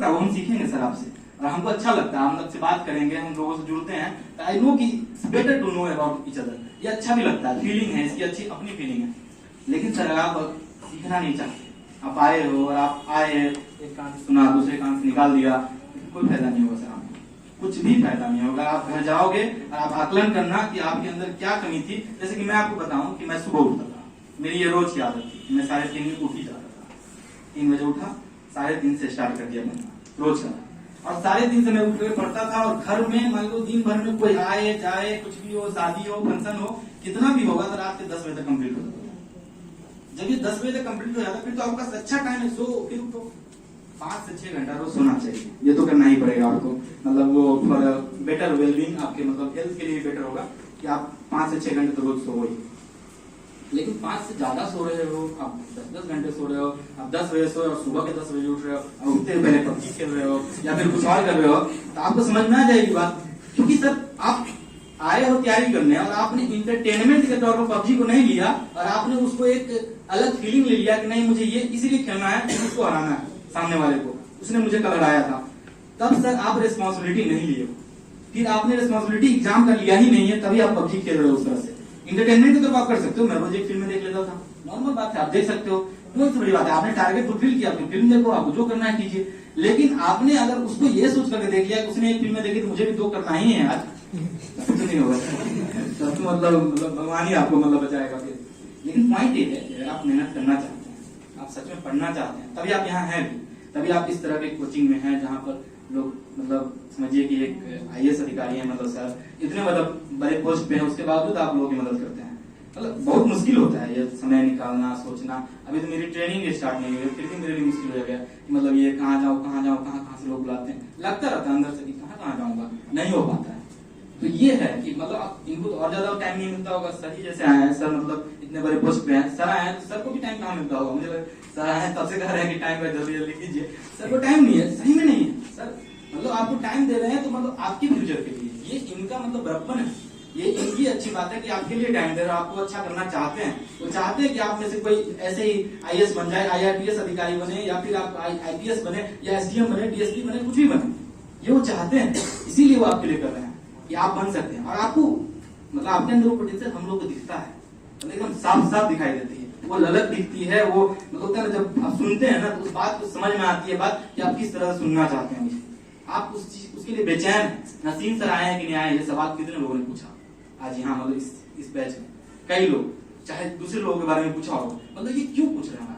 सकता है, वो हम सीखेंगे सर आपसे, और हमको अच्छा लगता है, हम आपसे बात करेंगे, हम लोगों से जुड़ते हैं, तो आई नो कि better to know about each other, ये अच्छा भी लगता है, फीलिंग है इसकी, अच्छी अपनी फीलिंग है। लेकिन सर अगर आप सीखना नहीं चाहते, आप आए हो और आप आए एक कान से सुना दूसरे कान से निकाल दिया, कोई फायदा नहीं होगा सर, आपको कुछ भी फायदा नहीं होगा। आप घर जाओगे और आप आकलन करना कि आपके अंदर क्या कमी थी। जैसे कि मैं आपको बताऊं कि मैं सुबह उठता था, मेरी ये रोज की आदत थी, मैं 3:30 बजे उठ ही जाता था, 3 बजे उठा, 3:30 से स्टार्ट कर दिया पढ़ना रोज का, और 3:30 से मैं उठ कर पढ़ता था। और घर में मान लो दिन भर में कोई आए जाए, कुछ भी हो, शादी हो, फंक्शन हो, कितना भी होगा तो रात के 10 बजे तक कंप्लीट हो जाता। जब ये 10 बजे तक कंप्लीट हो जाता फिर तो आपका अच्छा टाइम है, सो फिर तो 5 से 6 घंटा रोज सोना चाहिए, ये तो करना ही पड़ेगा आपको, मतलब वो फॉर बेटर वेलबींग, आपके मतलब हेल्थ के लिए बेटर होगा कि आप 5 से 6 घंटे तो रोज सो ही। लेकिन 5 से ज्यादा सो रहे हो, आप 10-10 घंटे सो रहे हो, आप 10 बजे सो रहे हो, सुबह के 10 बजे उठ रहे हो, और उठते पहले पबजी खेल रहे हो या फिर कुछ और कर रहे हो, तो आपको समझ में आ जाएगी बात। क्योंकि सर आप आए हो तैयारी करने और आपने इंटरटेनमेंट के तौर पर पबजी को नहीं लिया, और आपने उसको एक अलग फीलिंग ले लिया कि नहीं मुझे ये इसीलिए खेलना है कि उसको हराना है, सामने वाले को, उसने मुझे कल हराया था, तब सर आप रिस्पॉन्सिबिलिटी नहीं लिए। फिर आपने रिस्पॉन्सिबिलिटी एग्जाम का लिया ही नहीं है, तभी आप पबजी खेल रहे हो उस तरह से। इंटरटेनमेंट की तरफ आप कर सकते हो, मैं रोज एक फिल्म देख लेता था, नॉर्मल बात है, आप देख सकते हो, कोई बड़ी बात है, आपने टारगेट फुलफिल किया, फिर फिल्म देखो, आपको जो करना है कीजिए। लेकिन आपने अगर उसको ये सोच करके देख लिया कि उसने एक फिल्म देखी तो मुझे भी 2 करना ही है यार, कुछ नहीं होगा, तो मतलब भगवान ही आपको मतलब बचाएगा फिर। लेकिन पॉइंट ये है कि अगर आप मेहनत करना चाहते हैं, आप सच में पढ़ना चाहते हैं, तभी आप यहाँ हैं, तभी आप इस तरह के कोचिंग में हैं जहाँ पर लोग मतलब समझिए कि एक IAS अधिकारी है, मतलब सर इतने मतलब बड़े पोस्ट पे हैं, उसके बावजूद आप लोगों की मदद करते हैं। मतलब बहुत मुश्किल होता है ये समय निकालना, सोचना। अभी तो मेरी ट्रेनिंग स्टार्ट नहीं हुई, फिर भी मेरे लिए मुश्किल हो गया कि मतलब ये कहाँ जाऊँ, कहाँ से लोग बुलाते हैं, लगता रहता है अंदर से कि कहाँ जाऊंगा, नहीं हो पाता है। तो ये है कि मतलब इनको तो और ज्यादा टाइम नहीं मिलता होगा। सर ही जैसे आए हैं, सर मतलब इतने बड़े पोस्ट पे हैं, सर आए हैं तो सर को भी टाइम कहाँ मिलता होगा, मुझे सर आए हैं तब से कह रहे हैं कि टाइम का जल्दी जल्दी कीजिए, सर को टाइम नहीं है, सही में नहीं है सर, मतलब आपको टाइम दे रहे हैं तो मतलब आपके फ्यूचर के लिए, ये इनका मतलब बड़प्पन है, ये इनकी अच्छी बात है कि आपके लिए टाइम दे रहे हो, आपको अच्छा करना चाहते हैं, वो चाहते हैं कि आप में से कोई ऐसे ही IAS बन जाए, IRPS अधिकारी बने, या फिर आप IPS बने, या SDM बने, DSP बने, कुछ भी बने, ये वो चाहते हैं, इसीलिए वो आपके लिए कर रहे हैं कि आप बन सकते हैं। और आपको मतलब आपके अंदर वो पोटेंशियल हम लोग को दिखता है, मतलब एकदम साफ साफ दिखाई देती है, वो ललक दिखती है, वो मतलब जब आप सुनते हैं ना तो उस बात को समझ में आती है बात कि आप किस तरह से सुनना चाहते हैं, आप उस चीज उसके लिए बेचैन है। नसीम सर आए हैं कि नहीं आए, ये सवाल कितने लोगों ने पूछा आज यहाँ, मतलब इस बैच में कई लोग, चाहे दूसरे लोगों के बारे में पूछा हो, मतलब ये क्यों पूछ रहे हैं,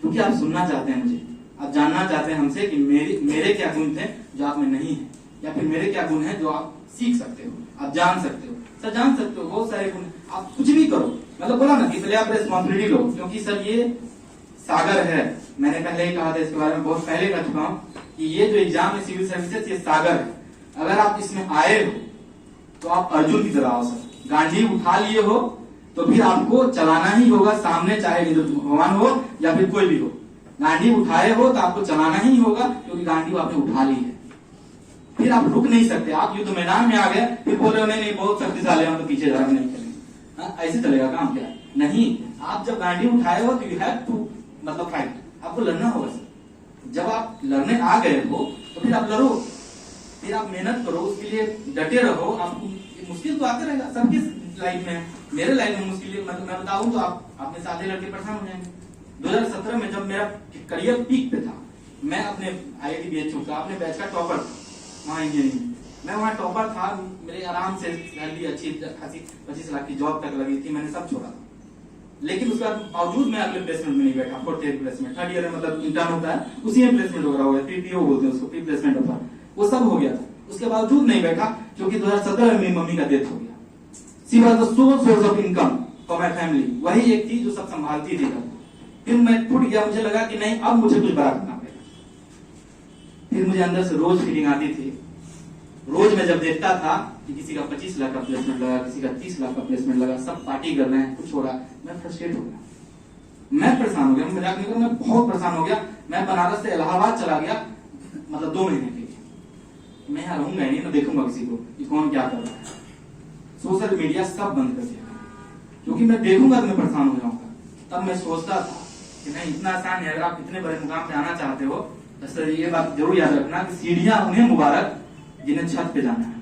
क्योंकि आप सुनना चाहते हैं मुझे, आप जानना चाहते हैं हमसे कि मेरे क्या गुण थे जो आप में नहीं है, या फिर मेरे क्या गुण है जो आप सीख सकते हो, आप जान सकते हो। सर जान सकते हो बहुत सारे गुण, आप कुछ भी करो, मतलब बोला ना कि पहले आप रिस्पॉन्सिबिलिटी लो, क्योंकि सर ये सागर है, मैंने पहले ही कहा था इसके बारे में, बहुत पहले कह चुका हूँ कि ये जो एग्जाम है सिविल सर्विसेज, ये सागर है। अगर आप इसमें आए हो तो आप अर्जुन की तरह आओ सर, गांधी उठा लिए हो तो फिर आपको चलाना ही होगा सामने, चाहे जो भगवान हो या फिर कोई भी हो, गांधी उठाए हो तो आपको चलाना ही होगा, क्योंकि गांधी आपने उठा ली है, फिर आप रुक नहीं सकते। आप युद्ध मैदान में आ गए फिर बोल रहे हो नहीं बहुत शक्तिशाली हम तो पीछे जा नहीं चलेंगे, ऐसे चलेगा काम क्या? नहीं, आप जब गांधी उठाए हो तो यू हैव टू मतलब फाइट, आपको लड़ना होगा सर। जब आप लड़ने आ गए हो तो फिर आप लड़ो, फिर आप मेहनत करो, उसके लिए डटे रहो। आपको मुश्किल तो आते रहेगा, सबकी लाइफ में, मेरे लाइफ में मुश्किल मैं बताऊं तो आप अपने साथी लड़के परेशान हो जाएंगे। 2017 में जब मेरा करियर पीक पे था, मैं अपने IIT BHU का अपने बैच का टॉपर था वहाँ इंजीनियरिंग, मैं वहाँ टॉपर था, मेरे आराम से सैलरी अच्छी खासी 25 लाख की जॉब तक लगी थी, मैंने सब छोड़ा था। लेकिन उसके बावजूद मैं अगले प्लेसमेंट में नहीं बैठा, 4th year placement, 3rd year में मतलब इंटर्न होता है उसी में प्लेसमेंट वगैरह हो गया, PPO बोलते हैं उसको, प्री प्लेसमेंट ऑफर, वो सब हो गया था। उसके बावजूद नहीं बैठा क्योंकि 2017 में मेरी मम्मी का डेथ हो गया। She was the sole source of income for my family, वही एक थी जो सब संभालती थी। फिर मैं फूट गया, मुझे लगा कि नहीं अब मुझे कुछ बड़ा करना पड़ेगा। फिर मुझे अंदर से रोज फीलिंग आती थी, रोज मैं जब देखता था कि किसी का 25 लाख का प्लेसमेंट लगा, किसी का 30 लाख का प्लेसमेंट लगा, सब पार्टी कर रहे हैं, कुछ हो रहा, मैं फ्रस्ट्रेट हो गया, मैं परेशान हो गया, मैं बहुत परेशान हो गया। मैं बनारस से इलाहाबाद चला गया, मतलब 2 महीने के लिए। मैं यहाँ रहूंगा नहीं, मैं देखूंगा किसी को कि कौन क्या कर रहा है। सोशल मीडिया सब बंद कर दिया, क्योंकि मैं देखूंगा तो मैं परेशान हो जाऊंगा। तब मैं सोचता था कि नहीं, इतना आसान है, अगर आप इतने बड़े मुकाम पे आना चाहते हो तो सर ये बात जरूर याद रखना कि सीढ़ियां उन्हें मुबारक जिन्हें छत पे जाना है,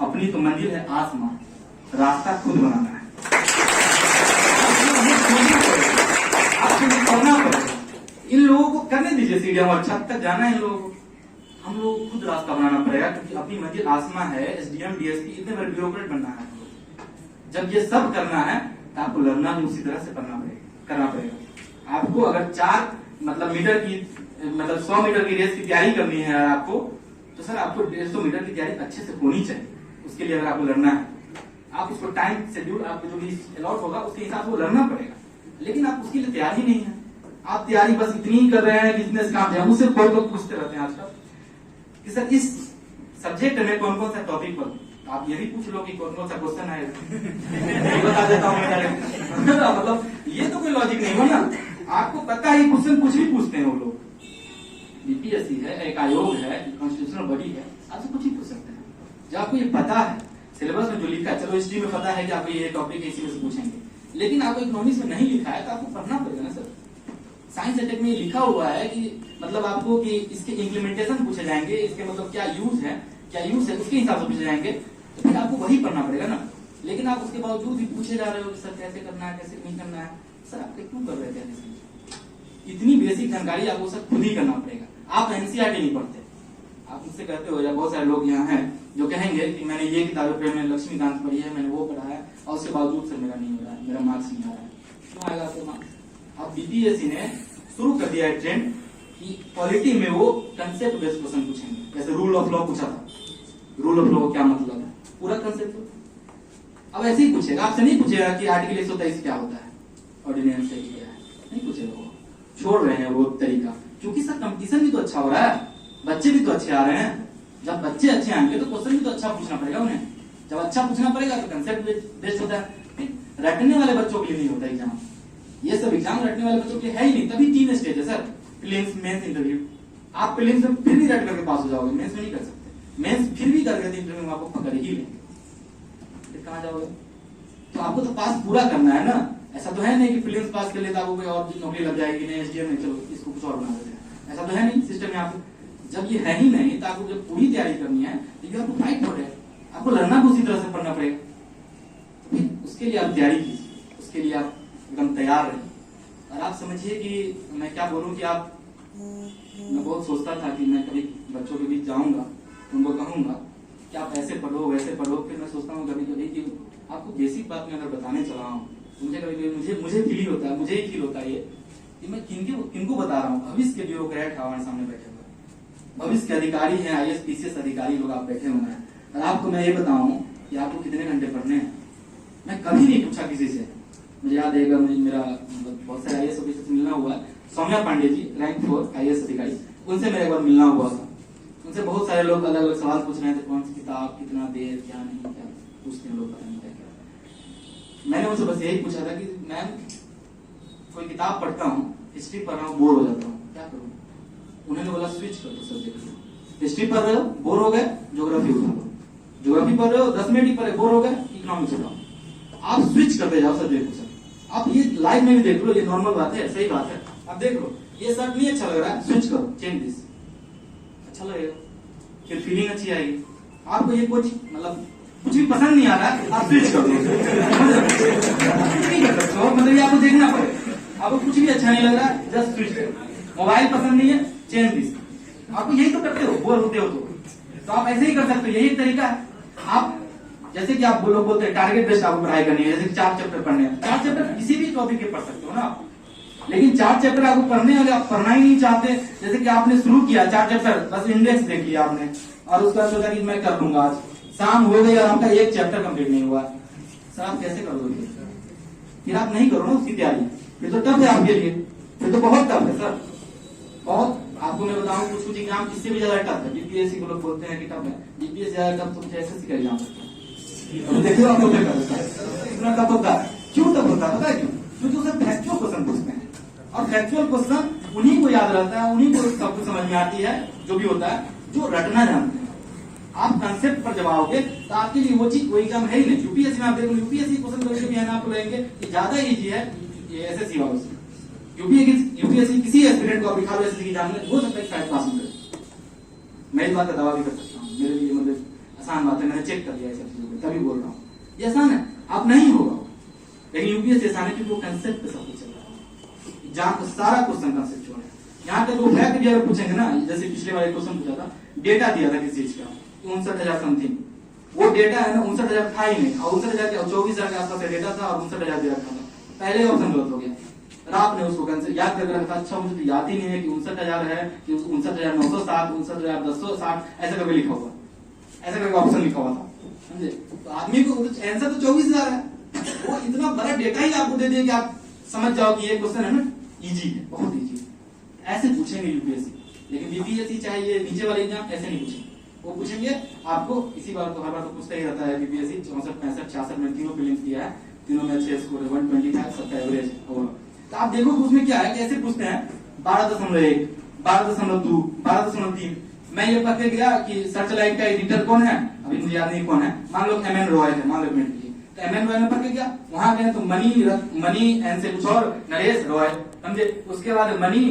अपनी तो मंजिल है आसमां, रास्ता खुद बनाना है। आपको करना पड़ेगा, इन लोगों को करने दीजिए, सीढ़ियां और छत तक जाना है इन लोगों को, हम लोग को खुद रास्ता बनाना पड़ेगा, क्योंकि अपनी मंजिल आसमां है। एसडीएम डीएसपी इतने बड़े ब्यूरोक्रेट बनना है। जब ये सब करना है तो आपको लड़ना भी उसी तरह से करना पड़ेगा। आपको अगर 4 मीटर की 100 मीटर की रेस की तैयारी करनी है आपको, तो सर आपको 150 मीटर की तैयारी अच्छे से होनी चाहिए। उसके लिए अगर आपको लड़ना है, आप उसको टाइम शेड्यूल आपको जो भी अलॉट होगा उसके हिसाब से लड़ना पड़ेगा, लेकिन आप उसके लिए तैयार ही नहीं है। आप तैयारी बस इतनी ही कर रहे हैं, बिजनेस काम है, मुझसे कोई लोग पूछते रहते हैं आजकल कि सर इस सब्जेक्ट में कौन कौन सा टॉपिक पर, आप ये भी पूछ लो कि कौन कौन सा क्वेश्चन आएगा बता देता हूँ मतलब ये तो कोई लॉजिक नहीं हो ना। आपको पता है क्वेश्चन कुछ भी पूछते हैं वो लोग, बीपीएससी है, एक आयोग है, कॉन्स्टिट्यूशनल बॉडी है, आपसे कुछ ही पूछ सकते हैं। जब आपको ये पता है सिलेबस में जो लिखा है, चलो हिस्ट्री में पता है कि आपको ये टॉपिक है इसी में से पूछेंगे, लेकिन आपको इकोनॉमिक्स में नहीं लिखा है तो आपको पढ़ना पड़ेगा ना सर। साइंस एंड टेक में लिखा हुआ है कि मतलब आपको कि इसके इम्प्लीमेंटेशन पूछे जाएंगे, इसके मतलब क्या यूज है उसके हिसाब से पूछे जाएंगे, तो फिर आपको वही पढ़ना पड़ेगा ना। लेकिन आप उसके बावजूद भी पूछे जा रहे हो कि सर कैसे करना है, कैसे नहीं करना है। सर आप क्यों कर रहे थे? इतनी बेसिक जानकारी आपको सर खुद ही करना पड़ेगा। आप एनसीईआरटी नहीं पढ़ते, आप मुझसे कहते हो, या बहुत सारे लोग यहाँ हैं जो कहेंगे कि मैंने ये किताबें पढ़ी, मैंने लक्ष्मीकांत पढ़ी है, मैंने वो पढ़ा है, और उसके बावजूद सर मेरा नहीं हो रहा है, मेरा मार्क्स नहीं आ रहा है। क्यों आएगा आपको मार्क्स? अब बीपीएससी ने शुरू कर दिया है ट्रेंड कि पॉलिटी में वो कंसेप्ट बेस्ड क्वेश्चन पूछेंगे। जैसे रूल ऑफ लॉ पूछा था, रूल ऑफ लॉ क्या मतलब है, पूरा कंसेप्ट। अब ऐसे ही पूछेगा, आपसे नहीं पूछेगा कि आर्टिकल 123 क्या होता है, ऑर्डिनेंस क्या है, नहीं पूछेगा। वो छोड़ रहे हैं वो तरीका, क्योंकि सर कंपटीशन भी तो अच्छा हो रहा है, बच्चे भी तो अच्छे आ रहे हैं। जब बच्चे अच्छे आएंगे तो क्वेश्चन भी तो अच्छा पूछना पड़ेगा उन्हें। जब अच्छा पूछना पड़ेगा तो कंसेप्ट बेस्ड होता है। रटने वाले बच्चों के लिए नहीं होता एग्जाम, ये सब एग्जाम रटने वाले बच्चों के लिए है ही नहीं। तभी 3 स्टेज है सर, प्रीलिम्स, मेंस, इंटरव्यू। आप प्रीलिम्स में फिर भी रट करके पास हो जाओगे, मेंस में नहीं कर सकते। मेंस फिर भी करके इंटरव्यू में आपको पकड़ ही लेंगे, फिर कहाँ जाओगे? तो आपको तो पास पूरा करना है ना। ऐसा तो है नहीं कि प्रीलिम्स पास कर लेता आपको कोई और नौकरी लग जाएगी, नहीं एसडीएम में, चलो इसको कुछ और बना देते हैं। ऐसा तो है नहीं सिस्टम में। आपको जब ये है ही नहीं तो आपको जब पूरी तैयारी करनी है तो you have to fight for it. आपको लड़ना भी उसी तरह से पढ़ना पड़ेगा। तो फिर उसके लिए आप तैयारी कीजिए, उसके लिए आप एकदम तैयार रहें। और आप समझिए कि मैं क्या बोलूं कि मैं बहुत सोचता था कि मैं कभी बच्चों के बीच जाऊंगा, उनको कहूंगा कि आप ऐसे पढ़ो वैसे पढ़ो। फिर मैं सोचता हूँ कभी कभी कि आपको बेसिक बात में अगर बताने चला हूँ, मुझे कभी मुझे फील होता है, मुझे ही फील होता है ये कि मैं किनको बता रहा हूँ। भविष्य के ब्यूरोक्रेट हमारे सामने बैठे हुए, भविष्य के अधिकारी हैं, आईएएस पीसीएस अधिकारी लोग आप बैठे हुए हैं, और आपको मैं ये बताऊं कि आपको कितने घंटे पढ़ने हैं। मैं कभी नहीं पूछा किसी से। मुझे याद है मेरा बहुत सारे आईएएस ऑफिसर से मिलना हुआ है। सौम्या पांडे जी, रैंक 4 आईएएस अधिकारी, उनसे मेरे एक बार मिलना हुआ था। उनसे बहुत सारे लोग अलग अलग सवाल पूछ रहे थे, कौन सी किताब, कितना देर, क्या नहीं, क्या पूछते हैं लोग, पता नहीं क्या। मैंने उनसे बस यही पूछा था कि मैम कोई किताब पढ़ता हूँ, हिस्ट्री पढ़ रहा हूँ, बोर हो जाता हूँ, क्या करूँ? उन्होंने बोला स्विच कर दो सब्जेक्ट। हिस्ट्री पढ़ रहे हो, बोर हो गए, ज्योग्राफी उठा लो। ज्योग्राफी पढ़ रहे हो, 10 मिनट ही पढ़े, बोर हो गए, इकोनॉमिक्स उठाओ। आप स्विच करते जाओ सब्जेक्ट को। आप ये लाइव में भी देख लो, ये नॉर्मल बात है, सही बात है। आप देख लो, ये शर्ट नहीं अच्छा लग रहा है, स्विच करो, चेंज दिस, अच्छा लगेगा, फिर फीलिंग अच्छी आएगी। आपको ये कुछ कुछ भी पसंद नहीं आ रहा है, आप स्विच कर दो। कुछ नहीं कर सकते हो, मतलब ये आपको देखना पड़ेगा। आपको कुछ भी अच्छा नहीं लग रहा है, जस्ट स्विच करो। मोबाइल पसंद नहीं है, चेंज दिस। आपको यही तो करते हो, बोर होते हो तो आप ऐसे ही कर सकते हो, यही तरीका है। आप जैसे कि आप लोग बोलते हैं टारगेट बेस्ड आपको पढ़ाई करनी है, जैसे 4 चैप्टर पढ़ने हैं, 4 चैप्टर किसी भी टॉपिक के पढ़ सकते हो ना आप। लेकिन 4 चैप्टर आपको पढ़ने वाले, आप पढ़ना ही नहीं चाहते। जैसे कि आपने शुरू किया 4 चैप्टर, बस इंडेक्स देख लिया आपने, और उसके बाद सोचा कि मैं कर लूंगा, आज शाम हो गई और आपका एक चैप्टर कंप्लीट नहीं हुआ। सर आप कैसे करोगे? फिर आप नहीं करो ना उसकी तैयारी, फिर तो टफ है आपके लिए, फिर तो बहुत टफ है सर, बहुत। आपको मैं बताऊं कुछ एग्जाम इससे भी ज्यादा टफ है। बीपीएससी को लोग बोलते हैं कि टफ है, बीपीएससी ज्यादा टफ तो मुझे एसएससी का एग्जाम होता है। देखिए आप लोग इतना टफ होता है, क्यों टफ होता है पता है क्यों? क्योंकि उसमें फैक्चुअल क्वेश्चन पूछते हैं, और फैक्चुअल क्वेश्चन उन्हीं को याद रहता है, उन्हीं को सब कुछ समझ में आती है जो भी होता है, जो रटना जानते हैं। आप कंसेप्ट पर जब आओगे तो आपके लिए वो चीज, वो एग्जाम है ही नहीं। यूपीएससी में आप देखो, यूपीएससी क्वेश्चन कभी भी है ना, आपको लगेंगे कि ज्यादा इजी है ये एसएससी वालों से। यूपीएससी किसी एस्पिरेंट को लिखा एसएससी की एग्जाम में हो सकता है शायद पास हो जाए। मैं इस बात का दावा भी कर सकता हूँ, मेरे लिए मतलब आसान बात है, मैंने चेक कर लिया सब चीजों को, तभी बोल रहा हूँ ये आसान है। आप नहीं होगा, लेकिन यूपीएससी आसान है क्योंकि वो कंसेप्ट पे सब कुछ चल रहा है, एग्जाम का सारा क्वेश्चन कंसेप्चुअल है। यहाँ तक वो फैक्ट भी अगर पूछेंगे ना, जैसे पिछले वाले क्वेश्चन पूछा था, डेटा दिया था किसी चीज का 59,000 समथिंग, वो डेटा है ना 59,000 था ही नहीं, और 59,000 के 24,000 के आसपास डेटा था और 59,000 दे रखा था, पहले ऑप्शन गलत हो गया। आपने उसको कैंसिल याद करके रखा, अच्छा मुझे तो याद ही नहीं है कि 59,000 है कि 59,960, 59,1060 ऐसा करके लिखा हुआ, ऐसा करके ऑप्शन लिखा हुआ था, समझे? तो आदमी को आंसर तो 24,000 है, वो इतना बड़ा डेटा ही आपको दे दिया कि आप समझ जाओ कि ये क्वेश्चन है ना इजी है, बहुत इजी। ऐसे पूछेंगे यूपीएससी, लेकिन बीपीएससी चाहे ये नीचे वाले एग्जाम ऐसे नहीं पूछेंगे, वो पूछेंगे आपको इसी बार तो हर बार तो पूछता ही रहता है बीपीएससी 64, 65, 66 में तीनों प्रीलिम्स दिया है, तीनों में अच्छे स्कोर है 125 सबका एवरेज होगा। तो आप देखो उसमें क्या है, कैसे पूछते हैं 12.1, 12.2, 12.3। मैं ये पढ़ के गया कि सर्च लाइट का एडिटर कौन है, अभी मुझे याद नहीं कौन है, मान लो एमएन रॉय है, मान लो मिनट की, तो एमएन रॉय में पढ़ के गया, वहां गए तो मनी एन से कुछ और नरेश रॉय, समझे? उसके बाद मनी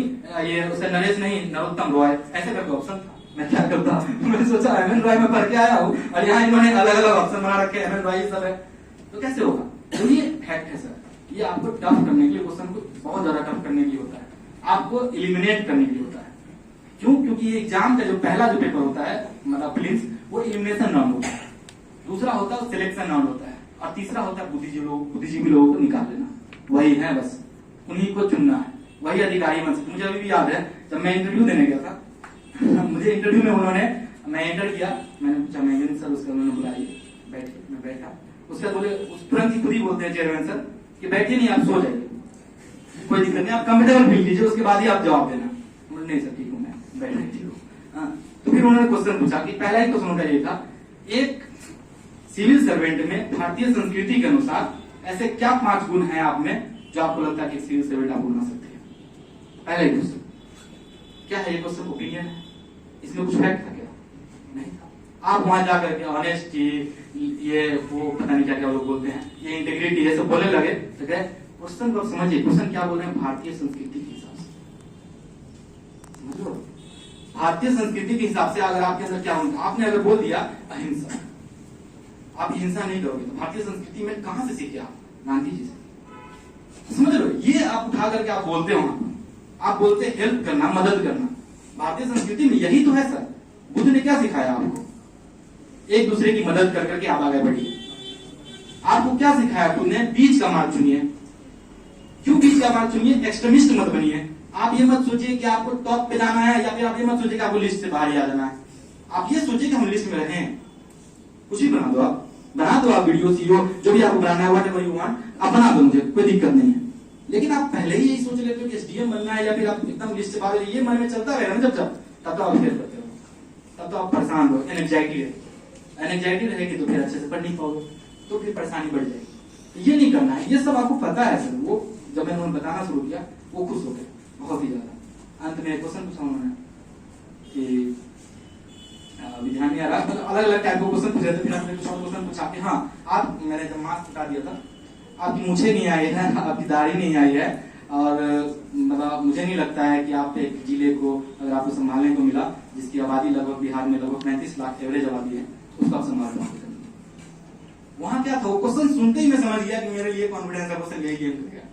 ये उसका नरेश नहीं नरोत्तम रॉय, ऐसे करके ऑप्शन था। मैं क्या करता मैंने सोचा एमएन रॉय में पढ़ के आया हूँ और यहाँ इन्होंने अलग अलग ऑप्शन बना रखे, एमएन रॉय सब है, तो कैसे होगा? तो ये फैक्ट है सर, ये आपको टफ करने के लिए, क्वेश्चन को बहुत ज्यादा टफ करने के लिए होता है, आपको एलिमिनेट करने के लिए होता है। क्यों? क्योंकि ये एग्जाम का जो पहला जो पेपर होता है मतलब प्रीलिम्स, वो एलिमिनेशन राउंड होता है, दूसरा होता है सिलेक्शन राउंड होता है, और तीसरा होता है बुद्धिजीवी लोगों को निकाल लेना, वही है बस, उन्हीं को चुनना है, वही अधिकारी बन सकते। मुझे अभी भी याद है जब मैं इंटरव्यू देने गया था मुझे इंटरव्यू में उन्होंने, मैं एंटर किया, मैंने पूछा मैं सर, उसका उन्होंने बुलाइए, बैठिए, मैं बैठा, उसका बोले तुरंत ही खुद ही बोलते हैं चेयरमैन सर कि बैठिए नहीं आप सो जाइए, कोई दिक्कत नहीं, आप कंफर्टेबल फील कीजिए, उसके बाद ही आप जवाब देना। नहीं सर ठीक हूँ, मैं बैठे ठीक हूँ। तो फिर उन्होंने क्वेश्चन पूछा कि पहला ही क्वेश्चन उनका ये था, एक सिविल सर्वेंट में भारतीय संस्कृति के अनुसार ऐसे क्या 5 गुण हैं आप में जो आपको लगता है कि सिविल सर्वेंट आप बना सकते हैं? पहला ही क्वेश्चन क्या है? ये क्वेश्चन ओपिनियन है, इसमें कुछ फैक्ट था क्या? नहीं था। आप वहां जाकर के ऑनेस्टी, ये वो पता नहीं क्या क्या लोग बोलते हैं, ये इंटीग्रिटी, ये सब बोलने लगे, तो क्या क्वेश्चन को समझिए, क्वेश्चन क्या बोल रहे हैं? भारतीय संस्कृति के हिसाब से, समझ लो, भारतीय संस्कृति के हिसाब से अगर आपके अंदर क्या होगा, आपने अगर बोल दिया अहिंसा, आप हिंसा नहीं करोगे, तो भारतीय संस्कृति में कहां से सीखे आप? गांधी जी से, समझ लो, ये आप उठा करके आप बोलते हो, आप बोलते हेल्प करना, मदद करना, भारतीय संस्कृति में यही तो है सर। बुद्ध ने क्या सिखाया आपको? एक दूसरे की मदद कर करके आप आगे बढ़िए। आपको क्या सिखाया बुद्ध ने? बीच का मार्ग चुनिए। क्यों बीच का मार्ग चुनिए? एक्सट्रीमिस्ट मत बनिए। आप ये मत सोचिए कि आपको टॉप पे जाना है, या फिर आप ये मत सोचिए कि आपको लिस्ट से बाहर ही आ जाना है। आप ये सोचिए कि हम लिस्ट में रहे, कुछ भी बना दो, आप बना दो, आप वीडियो सीओ जो भी आपको बनाना है, व्हाटएवर यू वांट आप बना दो, मुझे कोई दिक्कत नहीं है। लेकिन आप पहले ही यही सोच लेते हो कि एसडीएम बनना है, या फिर आप एकदम लिस्ट से बाहर, ये मन में चलता रहेगा ना जब तब तो आप फेल करते हो, तब तो आप परेशान हो, एनेक्जाइटी रहेगी तो फिर अच्छे से पढ़ नहीं पाओगे, तो फिर परेशानी बढ़ जाएगी। ये नहीं करना है, ये सब आपको पता है सर। वो जब मैंने उन्हें बताना शुरू किया वो खुश हो गए बहुत ही ज्यादा। अंत में क्वेश्चन पूछा उन्होंने कि ध्यान नहीं आ रहा, मतलब अलग अलग टाइप के क्वेश्चन पूछे थे, फिर आपने कुछ और क्वेश्चन पूछा कि हाँ आप, मैंने जब मास्क हटा दिया था, आपकी मूछें नहीं आई है, आपकी दाढ़ी नहीं आई है, और मतलब मुझे नहीं लगता है कि आप एक जिले को अगर आपको संभालने को मिला जिसकी आबादी लगभग बिहार में लगभग 35 लाख एवरेज आबादी है, उसको आप संभाल पाओगे। वहां क्या था, वो क्वेश्चन सुनते ही मैं समझ गया कि मेरे लिए कॉन्फिडेंस का क्वेश्चन यही गेम कर गया।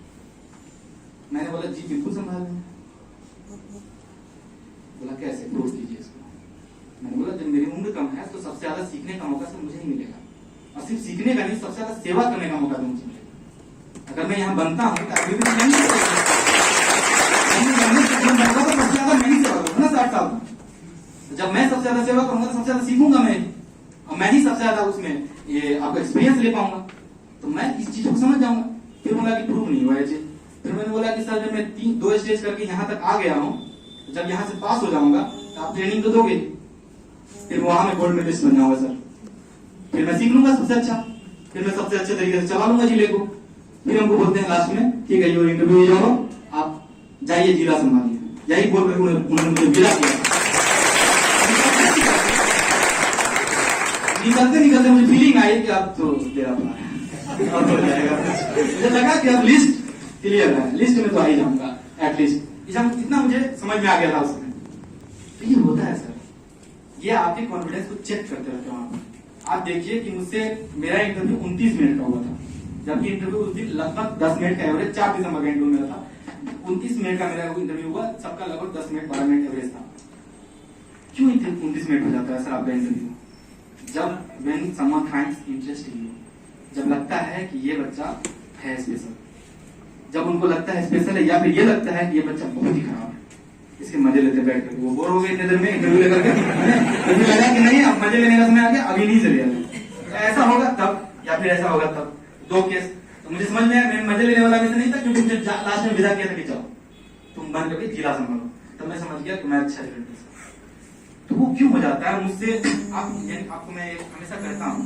मैंने बोला जी बिल्कुल संभाल लेंगे। बोला कैसे, प्रूव कीजिए इसको। मैंने बोला जब मेरी उम्र कम है तो सबसे ज्यादा सीखने का मौका सिर्फ मुझे ही मिलेगा, और सिर्फ सीखने का नहीं, सबसे ज्यादा सेवा करने का मौका भी मुझे मिलेगा। अगर मैं यहाँ बनता हूँ तो अभी भी सबसे ज्यादा मैं ही सेवा करूंगा ना 60 साल में। जब मैं सबसे ज्यादा सेवा करूंगा तो सबसे ज्यादा सीखूंगा मैं, और मैं ही सबसे ज्यादा उसमें ये आपको एक्सपीरियंस ले पाऊंगा, तो मैं इस चीज को समझ जाऊंगा। फिर बोला कि प्रूव नहीं हुआ ये चीज। फिर मैंने बोला कि सर जब मैं 2 स्टेज करके यहाँ तक आ गया हूँ, जब यहाँ से पास हो जाऊंगा तो आप ट्रेनिंग तो दोगे, फिर वहां मैं गोल्ड मेडलिस्ट बन जाऊंगा सर। फिर मैं सीख लूंगा सबसे अच्छा, फिर मैं सबसे अच्छे तरीके से चला लूंगा जिले को। फिर हमको बोलते हैं लास्ट में ठीक है ये इंटरव्यू हो जाओ, आप जाइए जिला संभालिए, यही बोल कर उन्होंने मुझे जिला किया। निकलते मुझे फीलिंग आई कि अब तो देना पड़ा, मुझे लगा कि अब लिस्ट क्लियर है, लिस्ट में तो आ ही जाऊंगा, एटलीस्ट इतना मुझे समझ में आ गया था उसमें। तो ये होता है सर, ये आपके कॉन्फिडेंस को चेक करते रहते हो आप देखिए कि मुझसे मेरा इंटरव्यू 29 मिनट का हुआ था, जबकि इंटरव्यू उस दिन लगभग 10 मिनट का एवरेज 4 दिसंबर का इंटरव्यू मेरा था। 29 मिनट का मेरा इंटरव्यू हुआ, सबका लगभग 10 मिनट 12 मिनट एवरेज था। क्यों 29 मिनट हो जाता है सर आपका इंटरव्यू? जब when someone finds interest in you, जब लगता है कि ये बच्चा है स्पेशल, जब उनको लगता है स्पेशल है, या फिर ये लगता है कि ये बच्चा बहुत ही खराब है, इसके मजे लेते बैठ कर, वो बोर हो गए इतने देर में इंटरव्यू लेकर के, मुझे लगा कि नहीं अब मजे लेने का समय आ गया, अभी नहीं चले जाते। ऐसा होगा तब, या फिर ऐसा होगा तब। दो केस तो मुझे समझ में आया, मैं मजे लेने वाला वैसे नहीं था, क्योंकि मुझे लास्ट में विदा किया था कि जाओ तुम बन करके जिला संभालो, तब मैं समझ गया कि मैं अच्छा रिजल्ट दे सकता। तो वो क्यों हो जाता है मुझसे? आपको मैं हमेशा कहता हूँ